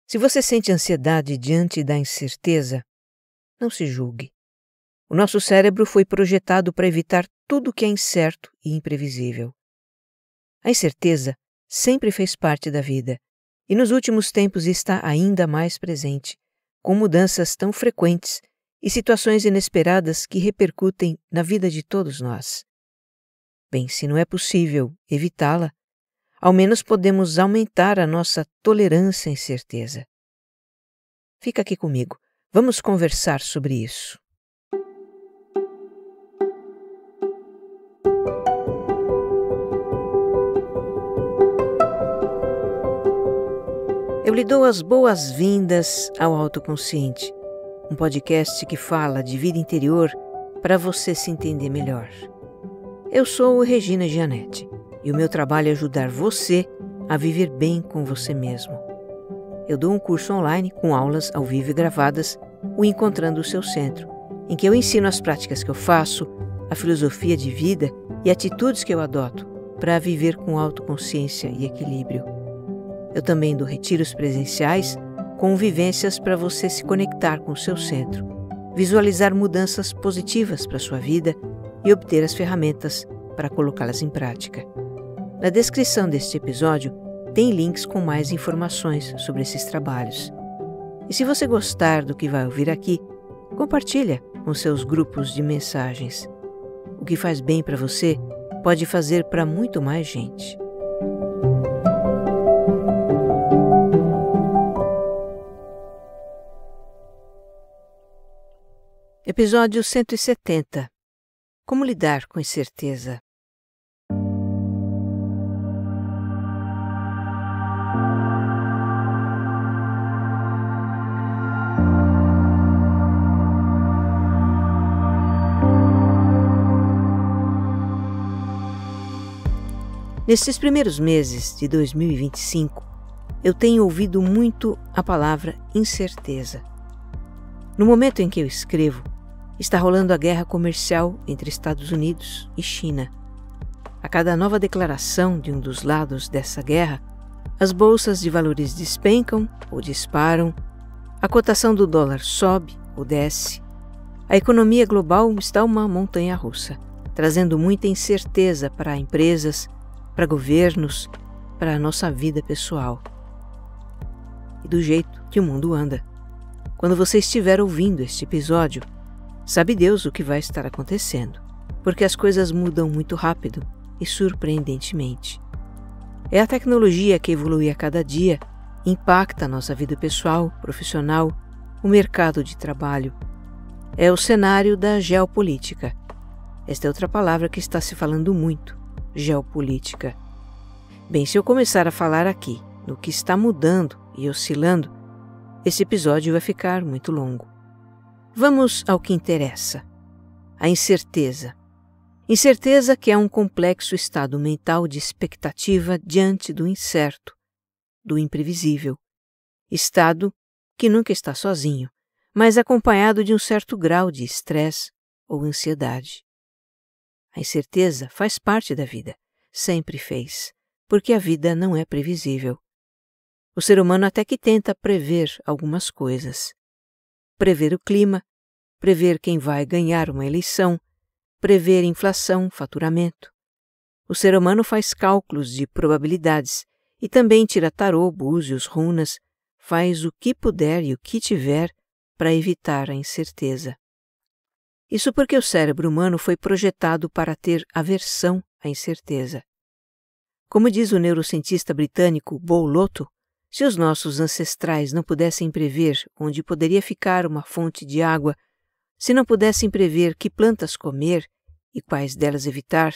Se você sente ansiedade diante da incerteza, não se julgue. O nosso cérebro foi projetado para evitar tudo que é incerto e imprevisível. A incerteza sempre fez parte da vida e nos últimos tempos está ainda mais presente, com mudanças tão frequentes e situações inesperadas que repercutem na vida de todos nós. Bem, se não é possível evitá-la, ao menos podemos aumentar a nossa tolerância à incerteza. Fica aqui comigo, vamos conversar sobre isso. Eu lhe dou as boas-vindas ao Autoconsciente, um podcast que fala de vida interior para você se entender melhor. Eu sou Regina Gianetti e o meu trabalho é ajudar você a viver bem com você mesmo. Eu dou um curso online com aulas ao vivo e gravadas, o Encontrando o Seu Centro, em que eu ensino as práticas que eu faço, a filosofia de vida e atitudes que eu adoto para viver com autoconsciência e equilíbrio. Eu também dou retiros presenciais com vivências para você se conectar com o seu centro, visualizar mudanças positivas para a sua vida e obter as ferramentas para colocá-las em prática. Na descrição deste episódio tem links com mais informações sobre esses trabalhos. E se você gostar do que vai ouvir aqui, compartilha com seus grupos de mensagens. O que faz bem para você pode fazer para muito mais gente. Episódio 170. Como lidar com incerteza? Nesses primeiros meses de 2025, eu tenho ouvido muito a palavra incerteza. No momento em que eu escrevo, está rolando a guerra comercial entre Estados Unidos e China. A cada nova declaração de um dos lados dessa guerra, as bolsas de valores despencam ou disparam, a cotação do dólar sobe ou desce. A economia global está uma montanha-russa, trazendo muita incerteza para empresas, para governos, para a nossa vida pessoal. E do jeito que o mundo anda. Quando você estiver ouvindo este episódio, sabe Deus o que vai estar acontecendo, porque as coisas mudam muito rápido e surpreendentemente. É a tecnologia que evolui a cada dia e impacta a nossa vida pessoal, profissional, o mercado de trabalho. É o cenário da geopolítica. Esta é outra palavra que está se falando muito, geopolítica. Bem, se eu começar a falar aqui no que está mudando e oscilando, esse episódio vai ficar muito longo. Vamos ao que interessa. A incerteza. Incerteza que é um complexo estado mental de expectativa diante do incerto, do imprevisível. Estado que nunca está sozinho, mas acompanhado de um certo grau de estresse ou ansiedade. A incerteza faz parte da vida, sempre fez, porque a vida não é previsível. O ser humano até que tenta prever algumas coisas. Prever o clima, prever quem vai ganhar uma eleição, prever inflação, faturamento. O ser humano faz cálculos de probabilidades e também tira tarô, búzios, runas, faz o que puder e o que tiver para evitar a incerteza. Isso porque o cérebro humano foi projetado para ter aversão à incerteza. Como diz o neurocientista britânico Bo Lotto, se os nossos ancestrais não pudessem prever onde poderia ficar uma fonte de água, se não pudessem prever que plantas comer e quais delas evitar,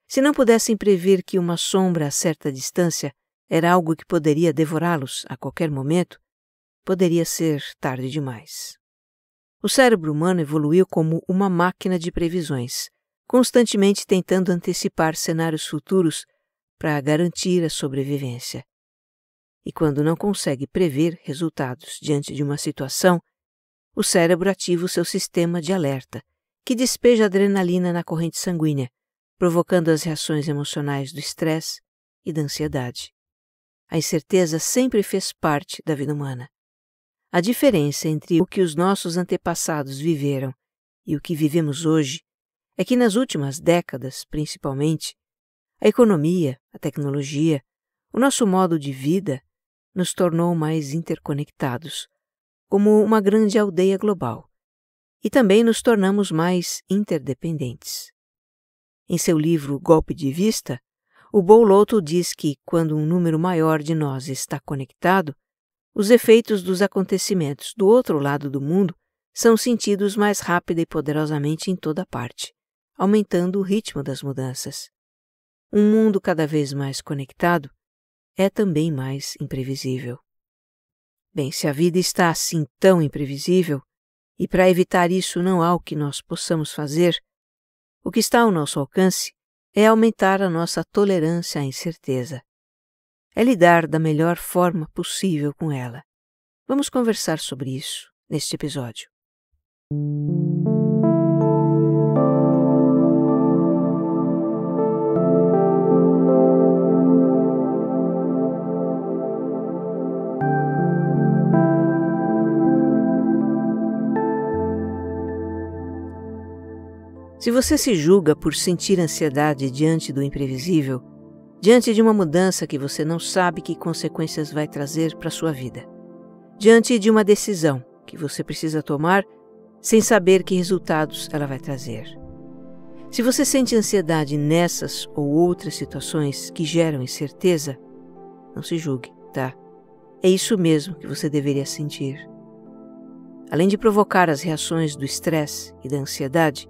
se não pudessem prever que uma sombra a certa distância era algo que poderia devorá-los a qualquer momento, poderia ser tarde demais. O cérebro humano evoluiu como uma máquina de previsões, constantemente tentando antecipar cenários futuros para garantir a sobrevivência. E quando não consegue prever resultados diante de uma situação, o cérebro ativa o seu sistema de alerta, que despeja adrenalina na corrente sanguínea, provocando as reações emocionais do estresse e da ansiedade. A incerteza sempre fez parte da vida humana. a diferença entre o que os nossos antepassados viveram e o que vivemos hoje é que nas últimas décadas, principalmente, a economia, a tecnologia, o nosso modo de vida nos tornou mais interconectados, como uma grande aldeia global, e também nos tornamos mais interdependentes. Em seu livro Golpe de Vista, o Boulouto diz que, quando um número maior de nós está conectado, os efeitos dos acontecimentos do outro lado do mundo são sentidos mais rápida e poderosamente em toda parte, aumentando o ritmo das mudanças. Um mundo cada vez mais conectado é também mais imprevisível. Bem, se a vida está assim tão imprevisível, e para evitar isso não há o que nós possamos fazer, o que está ao nosso alcance é aumentar a nossa tolerância à incerteza. É lidar da melhor forma possível com ela. Vamos conversar sobre isso neste episódio. Se você se julga por sentir ansiedade diante do imprevisível, diante de uma mudança que você não sabe que consequências vai trazer para a sua vida, diante de uma decisão que você precisa tomar sem saber que resultados ela vai trazer. Se você sente ansiedade nessas ou outras situações que geram incerteza, não se julgue, tá? É isso mesmo que você deveria sentir. Além de provocar as reações do estresse e da ansiedade,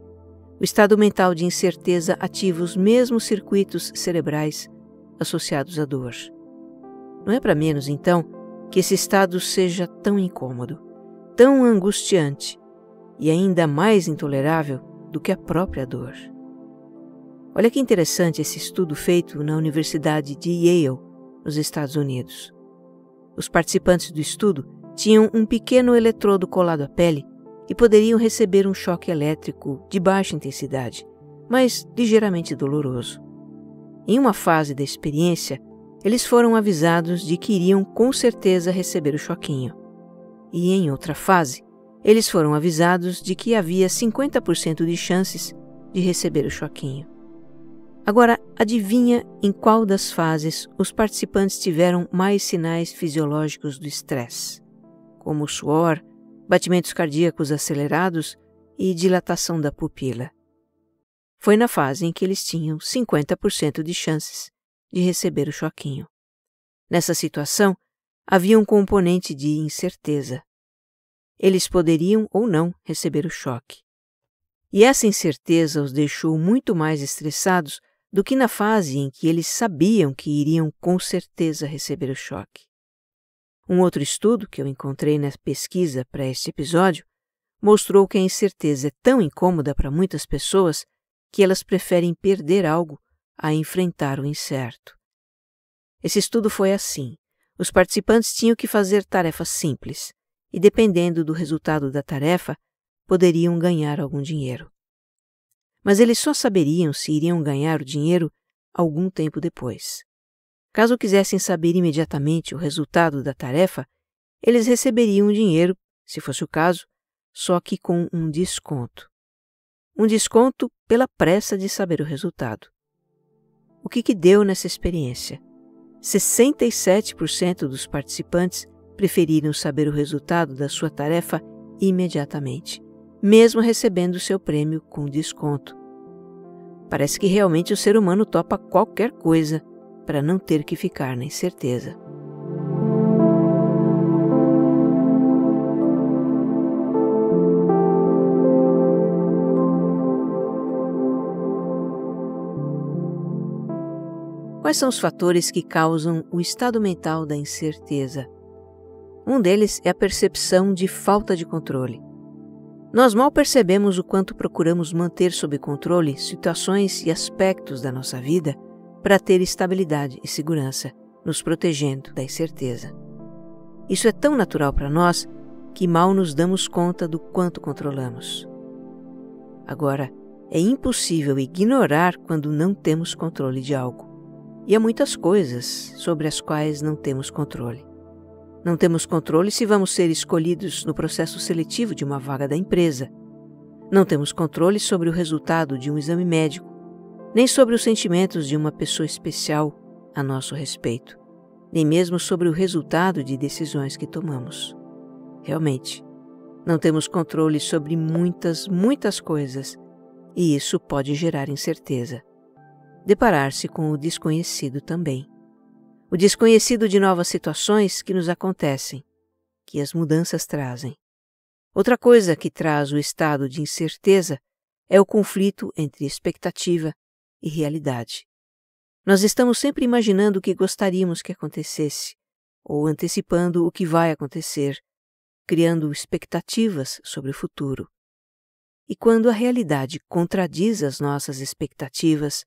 o estado mental de incerteza ativa os mesmos circuitos cerebrais associados à dor. Não é para menos, então, que esse estado seja tão incômodo, tão angustiante e ainda mais intolerável do que a própria dor. Olha que interessante esse estudo feito na Universidade de Yale, nos Estados Unidos. Os participantes do estudo tinham um pequeno eletrodo colado à pele e poderiam receber um choque elétrico de baixa intensidade, mas ligeiramente doloroso. Em uma fase da experiência, eles foram avisados de que iriam com certeza receber o choquinho. E em outra fase, eles foram avisados de que havia 50% de chances de receber o choquinho. Agora, adivinha em qual das fases os participantes tiveram mais sinais fisiológicos do estresse, como suor, batimentos cardíacos acelerados e dilatação da pupila. Foi na fase em que eles tinham 50% de chances de receber o choquinho. Nessa situação, havia um componente de incerteza. Eles poderiam ou não receber o choque. E essa incerteza os deixou muito mais estressados do que na fase em que eles sabiam que iriam com certeza receber o choque. Um outro estudo que eu encontrei na pesquisa para este episódio mostrou que a incerteza é tão incômoda para muitas pessoas que elas preferem perder algo a enfrentar o incerto. Esse estudo foi assim. Os participantes tinham que fazer tarefas simples e, dependendo do resultado da tarefa, poderiam ganhar algum dinheiro. Mas eles só saberiam se iriam ganhar o dinheiro algum tempo depois. Caso quisessem saber imediatamente o resultado da tarefa, eles receberiam o dinheiro, se fosse o caso, só que com um desconto. Um desconto pela pressa de saber o resultado. O que deu nessa experiência? 67% dos participantes preferiram saber o resultado da sua tarefa imediatamente, mesmo recebendo seu prêmio com desconto. Parece que realmente o ser humano topa qualquer coisa para não ter que ficar na incerteza. Quais são os fatores que causam o estado mental da incerteza? Um deles é a percepção de falta de controle. Nós mal percebemos o quanto procuramos manter sob controle situações e aspectos da nossa vida para ter estabilidade e segurança, nos protegendo da incerteza. Isso é tão natural para nós que mal nos damos conta do quanto controlamos. Agora, é impossível ignorar quando não temos controle de algo. E há muitas coisas sobre as quais não temos controle. Não temos controle se vamos ser escolhidos no processo seletivo de uma vaga da empresa. Não temos controle sobre o resultado de um exame médico, nem sobre os sentimentos de uma pessoa especial a nosso respeito, nem mesmo sobre o resultado de decisões que tomamos. Realmente, não temos controle sobre muitas coisas, e isso pode gerar incerteza. Deparar-se com o desconhecido também. O desconhecido de novas situações que nos acontecem, que as mudanças trazem. Outra coisa que traz o estado de incerteza é o conflito entre expectativa e realidade. Nós estamos sempre imaginando o que gostaríamos que acontecesse, ou antecipando o que vai acontecer, criando expectativas sobre o futuro. E quando a realidade contradiz as nossas expectativas,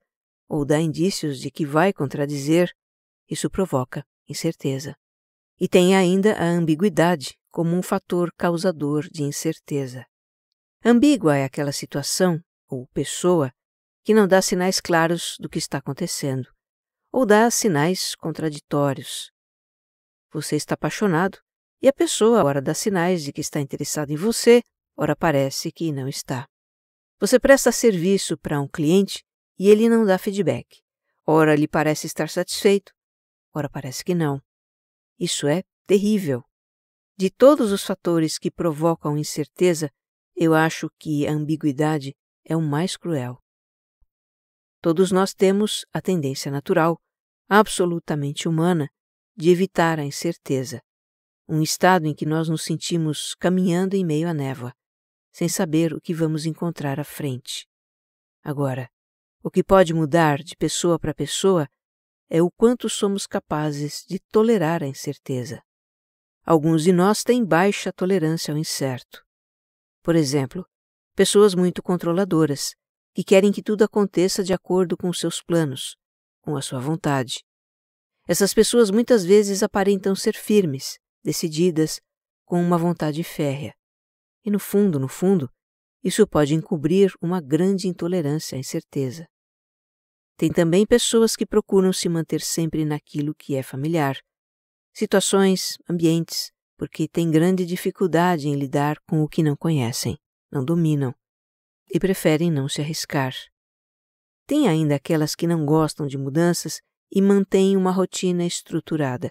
ou dá indícios de que vai contradizer, isso provoca incerteza. E tem ainda a ambiguidade como um fator causador de incerteza. Ambígua é aquela situação, ou pessoa, que não dá sinais claros do que está acontecendo, ou dá sinais contraditórios. Você está apaixonado e a pessoa ora dá sinais de que está interessada em você, ora parece que não está. Você presta serviço para um cliente e ele não dá feedback. Ora lhe parece estar satisfeito, ora parece que não. Isso é terrível. De todos os fatores que provocam incerteza, eu acho que a ambiguidade é o mais cruel. Todos nós temos a tendência natural, absolutamente humana, de evitar a incerteza, um estado em que nós nos sentimos caminhando em meio à névoa, sem saber o que vamos encontrar à frente. Agora, o que pode mudar de pessoa para pessoa é o quanto somos capazes de tolerar a incerteza. Alguns de nós têm baixa tolerância ao incerto. Por exemplo, pessoas muito controladoras, que querem que tudo aconteça de acordo com os seus planos, com a sua vontade. Essas pessoas muitas vezes aparentam ser firmes, decididas, com uma vontade férrea. E no fundo, isso pode encobrir uma grande intolerância à incerteza. Tem também pessoas que procuram se manter sempre naquilo que é familiar. Situações, ambientes, porque têm grande dificuldade em lidar com o que não conhecem, não dominam, e preferem não se arriscar. Tem ainda aquelas que não gostam de mudanças e mantêm uma rotina estruturada.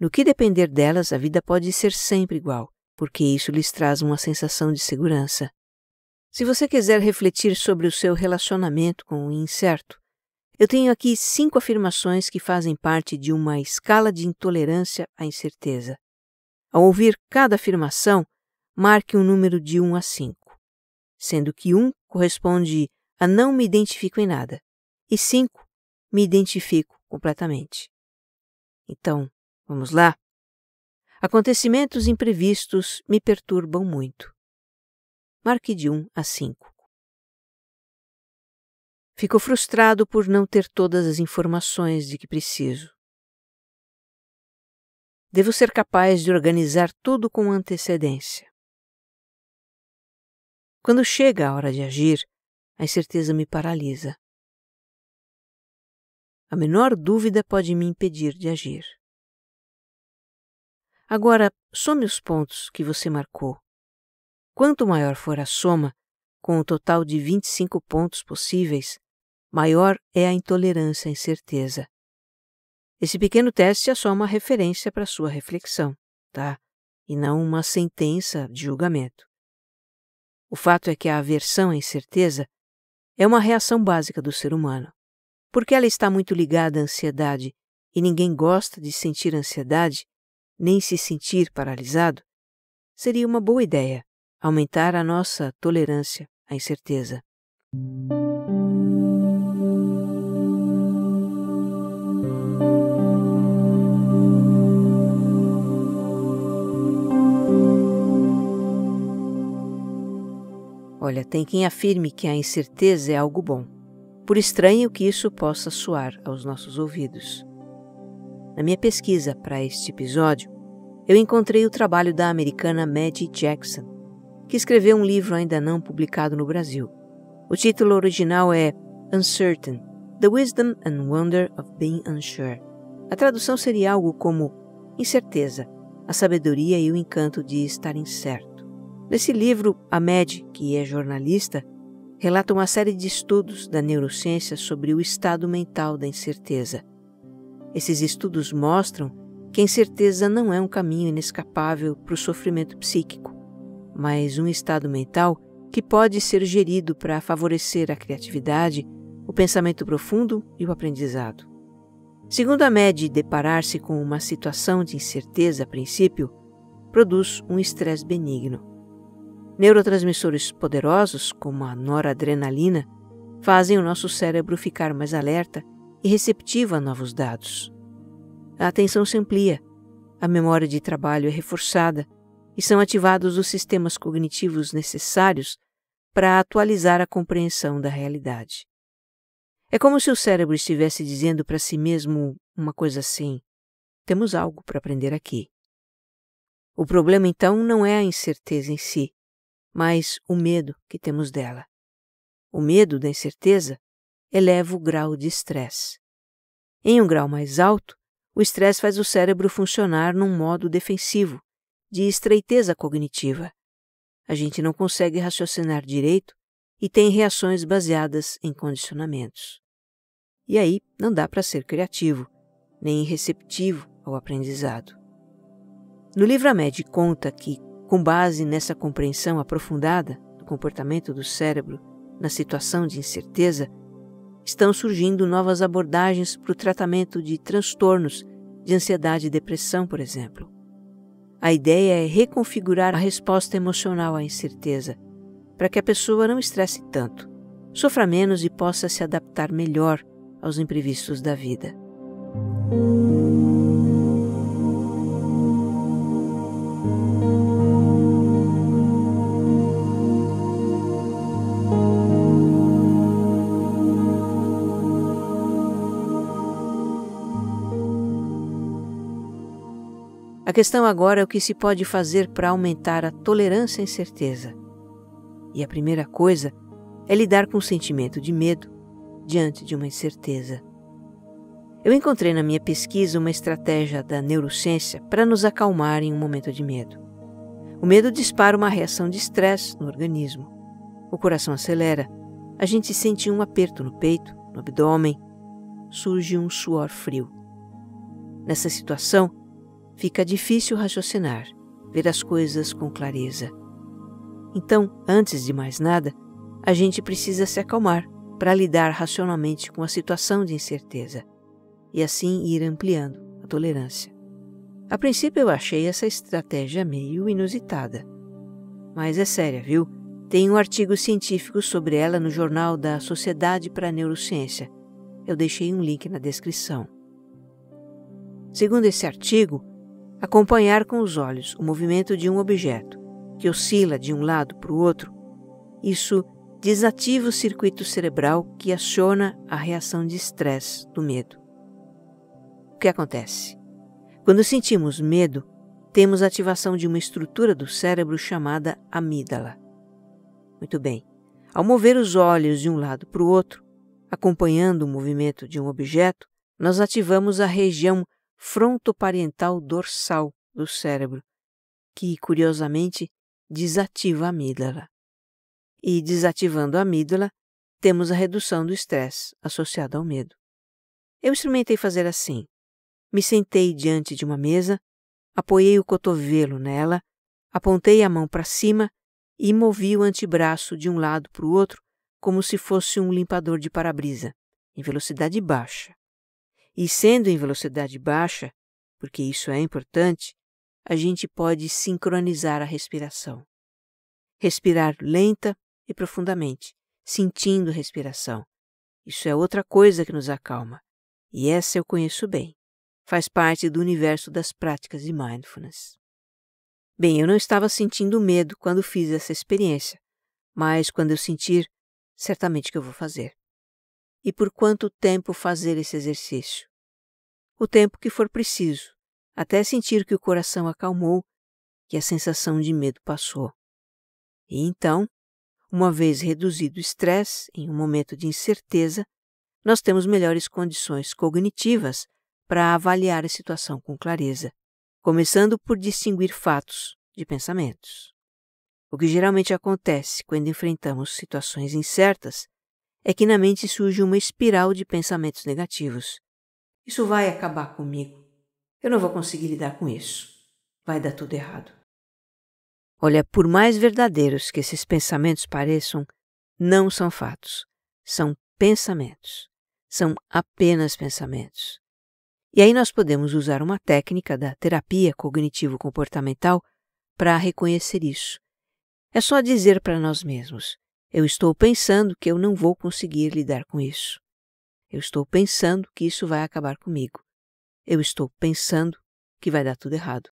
No que depender delas, a vida pode ser sempre igual, porque isso lhes traz uma sensação de segurança. Se você quiser refletir sobre o seu relacionamento com o incerto, eu tenho aqui 5 afirmações que fazem parte de uma escala de intolerância à incerteza. Ao ouvir cada afirmação, marque um número de 1 a 5, sendo que 1 corresponde a não me identifico em nada, e 5, me identifico completamente. Então, vamos lá? Acontecimentos imprevistos me perturbam muito. Marque de 1 a 5. Fico frustrado por não ter todas as informações de que preciso. Devo ser capaz de organizar tudo com antecedência. Quando chega a hora de agir, a incerteza me paralisa. A menor dúvida pode me impedir de agir. Agora, some os pontos que você marcou. Quanto maior for a soma, com o total de 25 pontos possíveis, maior é a intolerância à incerteza. Esse pequeno teste é só uma referência para sua reflexão, tá? E não uma sentença de julgamento. O fato é que a aversão à incerteza é uma reação básica do ser humano. Porque ela está muito ligada à ansiedade e ninguém gosta de sentir ansiedade, nem se sentir paralisado, seria uma boa ideia aumentar a nossa tolerância à incerteza. Olha, tem quem afirme que a incerteza é algo bom, por estranho que isso possa soar aos nossos ouvidos. Na minha pesquisa para este episódio, eu encontrei o trabalho da americana Maggie Jackson, que escreveu um livro ainda não publicado no Brasil. O título original é Uncertain: The Wisdom and Wonder of Being Unsure. A tradução seria algo como Incerteza: a sabedoria e o encanto de estar incerto. Nesse livro, a Mad, que é jornalista, relata uma série de estudos da neurociência sobre o estado mental da incerteza. Esses estudos mostram que a incerteza não é um caminho inescapável para o sofrimento psíquico, mas um estado mental que pode ser gerido para favorecer a criatividade, o pensamento profundo e o aprendizado. Segundo a Mad, deparar-se com uma situação de incerteza a princípio produz um estresse benigno. Neurotransmissores poderosos, como a noradrenalina, fazem o nosso cérebro ficar mais alerta e receptivo a novos dados. A atenção se amplia, a memória de trabalho é reforçada e são ativados os sistemas cognitivos necessários para atualizar a compreensão da realidade. É como se o cérebro estivesse dizendo para si mesmo uma coisa assim: temos algo para aprender aqui. O problema, então, não é a incerteza em si, mas o medo que temos dela. O medo da incerteza eleva o grau de estresse. Em um grau mais alto, o estresse faz o cérebro funcionar num modo defensivo, de estreiteza cognitiva. A gente não consegue raciocinar direito e tem reações baseadas em condicionamentos. E aí não dá para ser criativo, nem receptivo ao aprendizado. No livro, a Mad conta que, com base nessa compreensão aprofundada do comportamento do cérebro na situação de incerteza, estão surgindo novas abordagens para o tratamento de transtornos de ansiedade e depressão, por exemplo. A ideia é reconfigurar a resposta emocional à incerteza, para que a pessoa não estresse tanto, sofra menos e possa se adaptar melhor aos imprevistos da vida. A questão agora é o que se pode fazer para aumentar a tolerância à incerteza. E a primeira coisa é lidar com o sentimento de medo diante de uma incerteza. Eu encontrei na minha pesquisa uma estratégia da neurociência para nos acalmar em um momento de medo. O medo dispara uma reação de estresse no organismo. O coração acelera, a gente sente um aperto no peito, no abdômen, surge um suor frio. Nessa situação, fica difícil raciocinar, ver as coisas com clareza. Então, antes de mais nada, a gente precisa se acalmar para lidar racionalmente com a situação de incerteza e assim ir ampliando a tolerância. A princípio eu achei essa estratégia meio inusitada, mas é séria, viu? Tem um artigo científico sobre ela no Jornal da Sociedade para a Neurociência. Eu deixei um link na descrição. Segundo esse artigo, acompanhar com os olhos o movimento de um objeto que oscila de um lado para o outro, isso desativa o circuito cerebral que aciona a reação de estresse do medo. O que acontece? Quando sentimos medo, temos ativação de uma estrutura do cérebro chamada amígdala. Muito bem, ao mover os olhos de um lado para o outro, acompanhando o movimento de um objeto, nós ativamos a região frontoparietal dorsal do cérebro, que, curiosamente, desativa a amígdala. E, desativando a amígdala, temos a redução do estresse associado ao medo. Eu experimentei fazer assim. Me sentei diante de uma mesa, apoiei o cotovelo nela, apontei a mão para cima e movi o antebraço de um lado para o outro como se fosse um limpador de para-brisa, em velocidade baixa. E sendo em velocidade baixa, porque isso é importante, a gente pode sincronizar a respiração. Respirar lenta e profundamente, sentindo a respiração. Isso é outra coisa que nos acalma. E essa eu conheço bem. Faz parte do universo das práticas de mindfulness. Bem, eu não estava sentindo medo quando fiz essa experiência, mas quando eu sentir, certamente que eu vou fazer. E por quanto tempo fazer esse exercício? O tempo que for preciso, até sentir que o coração acalmou, que a sensação de medo passou. E então, uma vez reduzido o estresse em um momento de incerteza, nós temos melhores condições cognitivas para avaliar a situação com clareza começando por distinguir fatos de pensamentos. O que geralmente acontece quando enfrentamos situações incertas é que na mente surge uma espiral de pensamentos negativos. Isso vai acabar comigo. Eu não vou conseguir lidar com isso. Vai dar tudo errado. Olha, por mais verdadeiros que esses pensamentos pareçam, não são fatos. São pensamentos. São apenas pensamentos. E aí nós podemos usar uma técnica da terapia cognitivo-comportamental para reconhecer isso. É só dizer para nós mesmos: eu estou pensando que eu não vou conseguir lidar com isso. Eu estou pensando que isso vai acabar comigo. Eu estou pensando que vai dar tudo errado.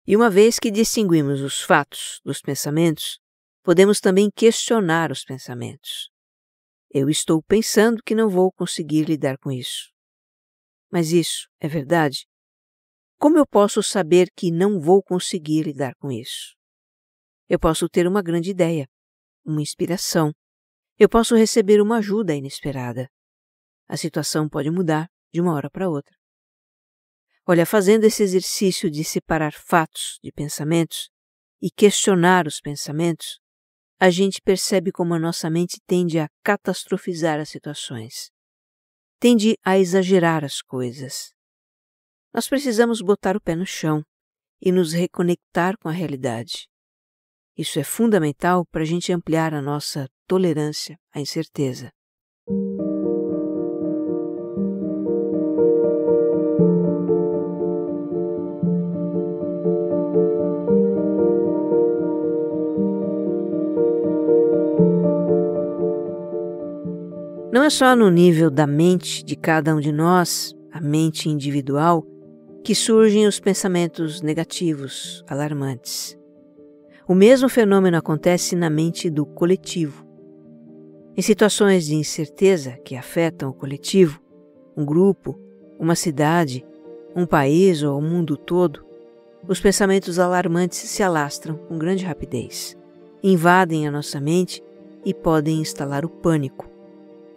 E uma vez que distinguimos os fatos dos pensamentos, podemos também questionar os pensamentos. Eu estou pensando que não vou conseguir lidar com isso. Mas isso é verdade? Como eu posso saber que não vou conseguir lidar com isso? Eu posso ter uma grande ideia, uma inspiração. Eu posso receber uma ajuda inesperada. A situação pode mudar de uma hora para outra. Olha, fazendo esse exercício de separar fatos de pensamentos e questionar os pensamentos, a gente percebe como a nossa mente tende a catastrofizar as situações. Tende a exagerar as coisas. Nós precisamos botar o pé no chão e nos reconectar com a realidade. Isso é fundamental para a gente ampliar a nossa tolerância à incerteza. Não é só no nível da mente de cada um de nós, a mente individual, que surgem os pensamentos negativos, alarmantes. O mesmo fenômeno acontece na mente do coletivo. Em situações de incerteza que afetam o coletivo, um grupo, uma cidade, um país ou o mundo todo, os pensamentos alarmantes se alastram com grande rapidez, invadem a nossa mente e podem instalar o pânico,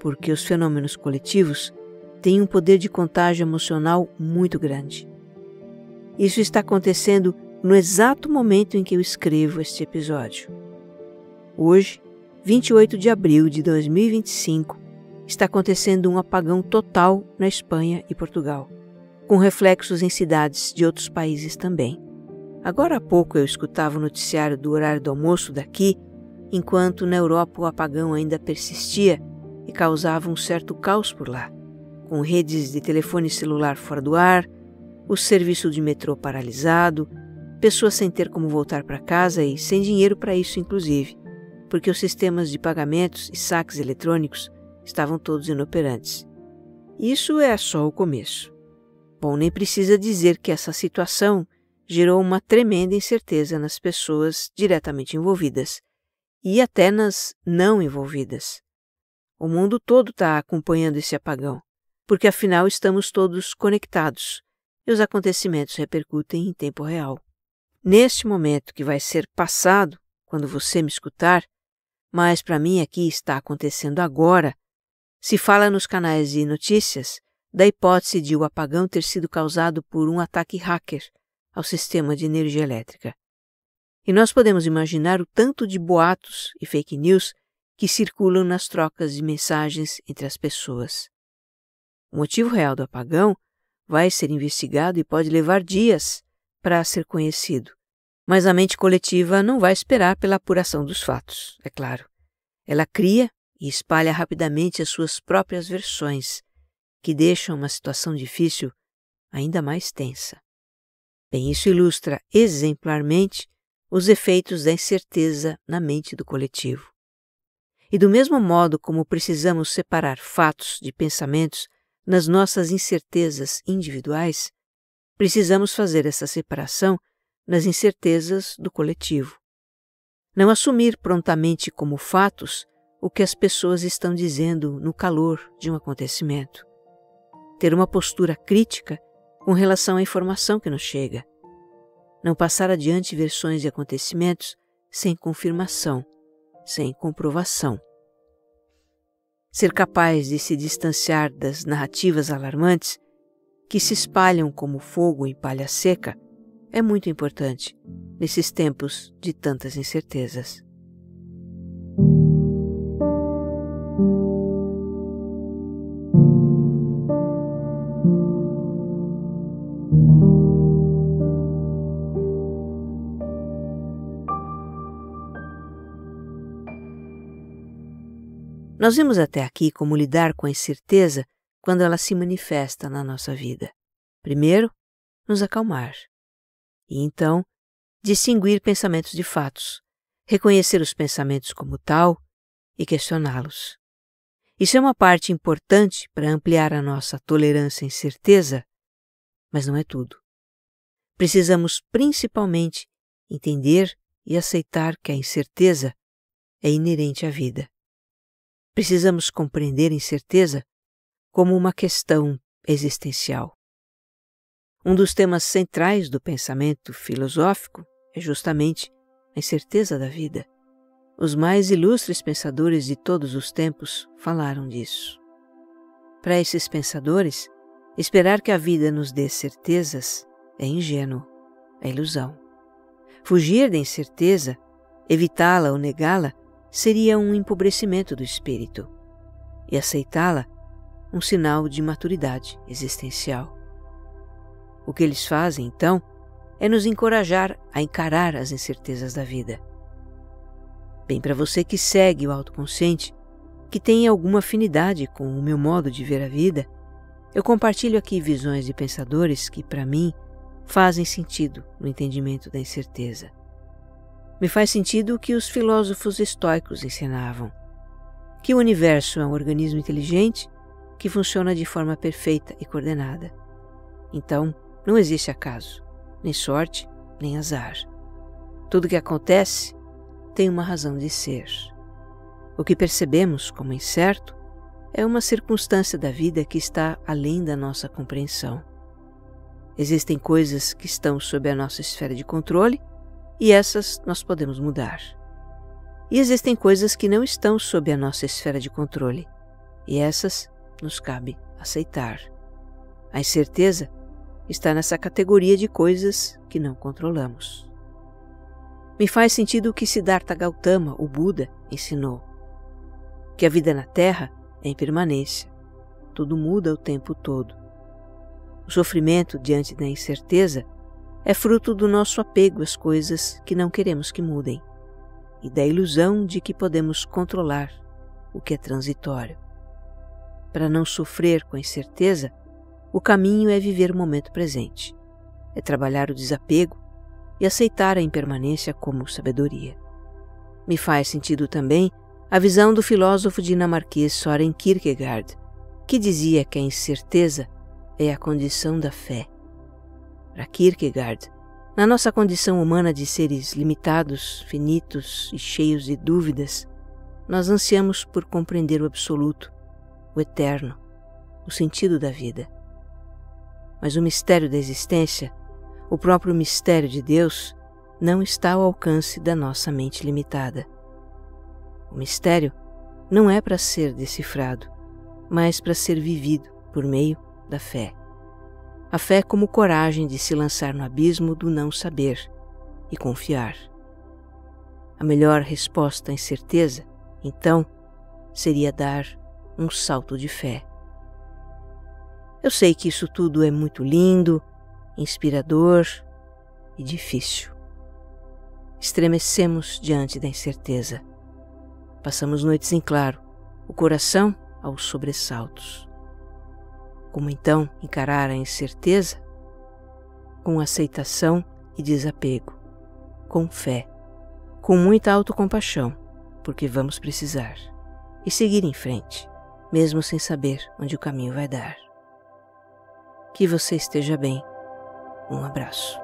porque os fenômenos coletivos têm um poder de contágio emocional muito grande. Isso está acontecendo no exato momento em que eu escrevo este episódio. Hoje, 28 de abril de 2025, está acontecendo um apagão total na Espanha e Portugal, com reflexos em cidades de outros países também. Agora há pouco eu escutava o noticiário do horário do almoço daqui, enquanto na Europa o apagão ainda persistia e causava um certo caos por lá, com redes de telefone celular fora do ar, o serviço de metrô paralisado, pessoas sem ter como voltar para casa e sem dinheiro para isso inclusive, porque os sistemas de pagamentos e saques eletrônicos estavam todos inoperantes. Isso é só o começo. Bom, nem precisa dizer que essa situação gerou uma tremenda incerteza nas pessoas diretamente envolvidas e até nas não envolvidas. O mundo todo está acompanhando esse apagão, porque afinal estamos todos conectados e os acontecimentos repercutem em tempo real. Neste momento que vai ser passado, quando você me escutar, mas para mim aqui está acontecendo agora, se fala nos canais de notícias da hipótese de o apagão ter sido causado por um ataque hacker ao sistema de energia elétrica. E nós podemos imaginar o tanto de boatos e fake news que circulam nas trocas de mensagens entre as pessoas. O motivo real do apagão vai ser investigado e pode levar dias para ser conhecido. Mas a mente coletiva não vai esperar pela apuração dos fatos, é claro. Ela cria e espalha rapidamente as suas próprias versões, que deixam uma situação difícil ainda mais tensa. Bem, isso ilustra exemplarmente os efeitos da incerteza na mente do coletivo. E do mesmo modo como precisamos separar fatos de pensamentos nas nossas incertezas individuais, precisamos fazer essa separação nas incertezas do coletivo. Não assumir prontamente como fatos o que as pessoas estão dizendo no calor de um acontecimento. Ter uma postura crítica com relação à informação que nos chega. Não passar adiante versões de acontecimentos sem confirmação, sem comprovação. Ser capaz de se distanciar das narrativas alarmantes que se espalham como fogo em palha seca, é muito importante nesses tempos de tantas incertezas. Nós vimos até aqui como lidar com a incerteza quando ela se manifesta na nossa vida. Primeiro, nos acalmar. E então, distinguir pensamentos de fatos, reconhecer os pensamentos como tal e questioná-los. Isso é uma parte importante para ampliar a nossa tolerância à incerteza, mas não é tudo. Precisamos principalmente entender e aceitar que a incerteza é inerente à vida. Precisamos compreender a incerteza como uma questão existencial. Um dos temas centrais do pensamento filosófico é justamente a incerteza da vida. Os mais ilustres pensadores de todos os tempos falaram disso. Para esses pensadores, esperar que a vida nos dê certezas é ingênuo, é ilusão. Fugir da incerteza, evitá-la ou negá-la, seria um empobrecimento do espírito, e aceitá-la, um sinal de maturidade existencial. O que eles fazem, então, é nos encorajar a encarar as incertezas da vida. Bem, para você que segue o autoconsciente, que tem alguma afinidade com o meu modo de ver a vida, eu compartilho aqui visões de pensadores que, para mim, fazem sentido no entendimento da incerteza. Me faz sentido o que os filósofos estoicos ensinavam, que o universo é um organismo inteligente que funciona de forma perfeita e coordenada. Então, não existe acaso, nem sorte, nem azar. Tudo que acontece tem uma razão de ser. O que percebemos como incerto é uma circunstância da vida que está além da nossa compreensão. Existem coisas que estão sob a nossa esfera de controle e essas nós podemos mudar. E existem coisas que não estão sob a nossa esfera de controle e essas nos cabe aceitar. A incerteza está nessa categoria de coisas que não controlamos. Me faz sentido o que Siddhartha Gautama, o Buda, ensinou, que a vida na Terra é impermanência, tudo muda o tempo todo. O sofrimento diante da incerteza é fruto do nosso apego às coisas que não queremos que mudem e da ilusão de que podemos controlar o que é transitório. Para não sofrer com a incerteza, o caminho é viver o momento presente, é trabalhar o desapego e aceitar a impermanência como sabedoria. Me faz sentido também a visão do filósofo dinamarquês Søren Kierkegaard, que dizia que a incerteza é a condição da fé. Para Kierkegaard, na nossa condição humana de seres limitados, finitos e cheios de dúvidas, nós ansiamos por compreender o absoluto, o eterno, o sentido da vida. Mas o mistério da existência, o próprio mistério de Deus, não está ao alcance da nossa mente limitada. O mistério não é para ser decifrado, mas para ser vivido por meio da fé. A fé como coragem de se lançar no abismo do não saber e confiar. A melhor resposta à incerteza, então, seria dar um salto de fé. Eu sei que isso tudo é muito lindo, inspirador e difícil. Estremecemos diante da incerteza. Passamos noites em claro, o coração aos sobressaltos. Como então encarar a incerteza? Com aceitação e desapego, com fé, com muita autocompaixão, porque vamos precisar, e seguir em frente, mesmo sem saber onde o caminho vai dar. Que você esteja bem. Um abraço.